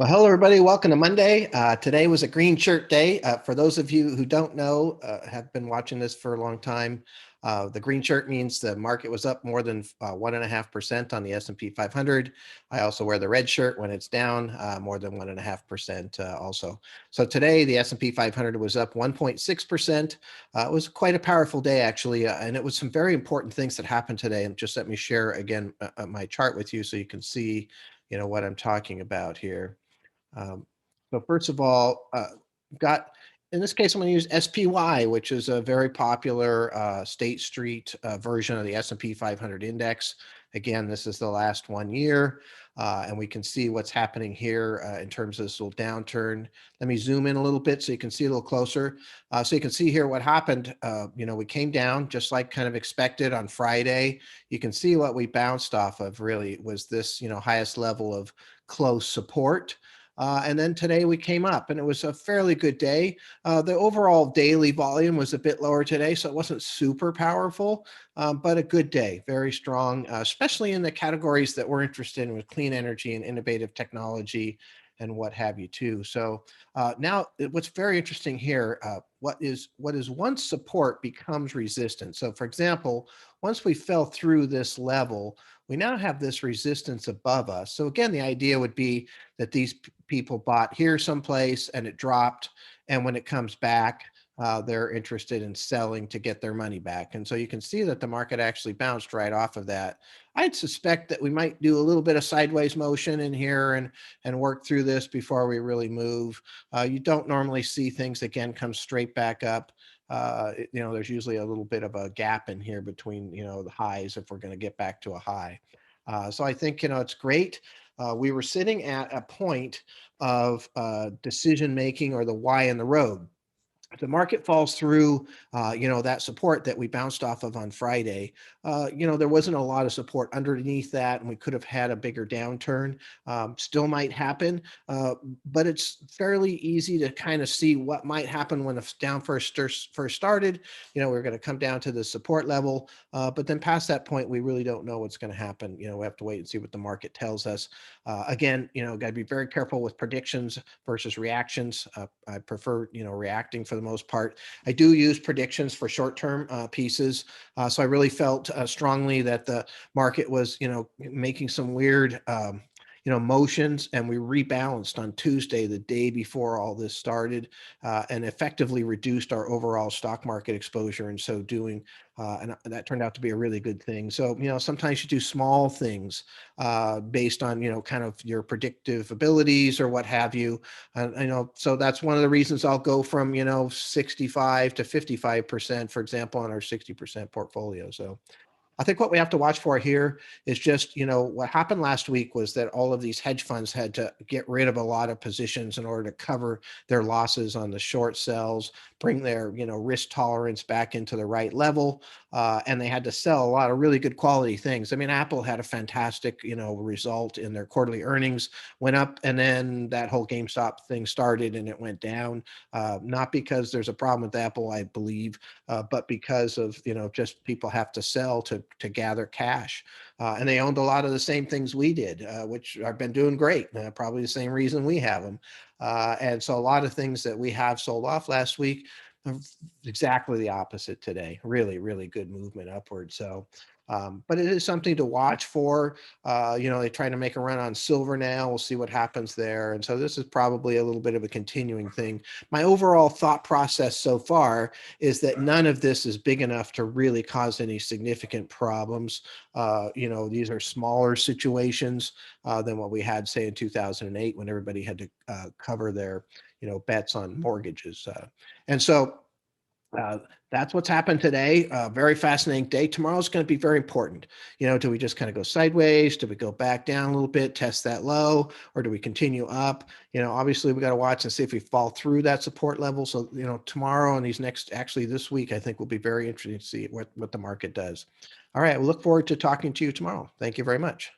Well, hello, everybody. Welcome to Monday. Today was a green shirt day. For those of you who don't know, have been watching this for a long time, the green shirt means the market was up more than 1.5% on the S&P 500. I also wear the red shirt when it's down more than 1.5% also. So today the S&P 500 was up 1.6%. It was quite a powerful day, actually, and it was some very important things that happened today. And just let me share again my chart with you so you can see, what I'm talking about here. Um, so first of all, got in this case, I'm going to use SPY, which is a very popular State Street version of the S&P 500 index. Again, this is the last 1 year, and we can see what's happening here in terms of this little downturn. Let me zoom in a little bit so you can see a little closer. So you can see here what happened. We came down just like kind of expected on Friday. You can see what we bounced off of really was this, highest level of close support. And then today we came up and it was a fairly good day. The overall daily volume was a bit lower today, so it wasn't super powerful, but a good day, very strong, especially in the categories that we're interested in with clean energy and innovative technology and what have you too. So now what's very interesting here, what is once support becomes resistance. So for example, once we fell through this level, we now have this resistance above us. So again, the idea would be that these people bought here someplace and it dropped. And when it comes back, they're interested in selling to get their money back. And so you can see that the market actually bounced right off of that. I'd suspect that we might do a little bit of sideways motion in here and work through this before we really move. You don't normally see things again come straight back up. There's usually a little bit of a gap in here between, the highs if we're going to get back to a high. So I think, it's great. We were sitting at a point of decision making or the Y in the road. If the market falls through, that support that we bounced off of on Friday, there wasn't a lot of support underneath that, and we could have had a bigger downturn. Still might happen, but it's fairly easy to kind of see what might happen when the down first started. We're going to come down to the support level, but then past that point, we really don't know what's going to happen. We have to wait and see what the market tells us. Again, got to be very careful with predictions versus reactions. I prefer, reacting for the most part. I do use predictions for short-term pieces. So I really felt strongly that the market was, making some weird, motions, and we rebalanced on Tuesday, the day before all this started, and effectively reduced our overall stock market exposure in so doing. And that turned out to be a really good thing. So, sometimes you do small things based on, kind of your predictive abilities or what have you. And, so that's one of the reasons I'll go from, 65 to 55%, for example, on our 60% portfolio. So I think what we have to watch for here is just, what happened last week was that all of these hedge funds had to get rid of a lot of positions in order to cover their losses on the short sells, bring their, risk tolerance back into the right level. And they had to sell a lot of really good quality things. I mean, Apple had a fantastic, result in their quarterly earnings, went up, and then that whole GameStop thing started and it went down. Not because there's a problem with Apple, I believe, but because of, just people have to sell to gather cash. And they owned a lot of the same things we did, which have been doing great, probably the same reason we have them. And so a lot of things that we have sold off last week, exactly the opposite today. Really, really good movement upward. So, but it is something to watch for. They're trying to make a run on silver now. We'll see what happens there. And so this is probably a little bit of a continuing thing. My overall thought process so far is that none of this is big enough to really cause any significant problems. These are smaller situations than what we had, say, in 2008 when everybody had to cover their, bets on mortgages. And so uh, that's what's happened today. Very fascinating day. Tomorrow's going to be very important. Do we just kind of go sideways? Do we go back down a little bit, test that low, or do we continue up? Obviously we got to watch and see if we fall through that support level. So, tomorrow and actually this week, I think will be very interesting to see what the market does. All right. We look forward to talking to you tomorrow. Thank you very much.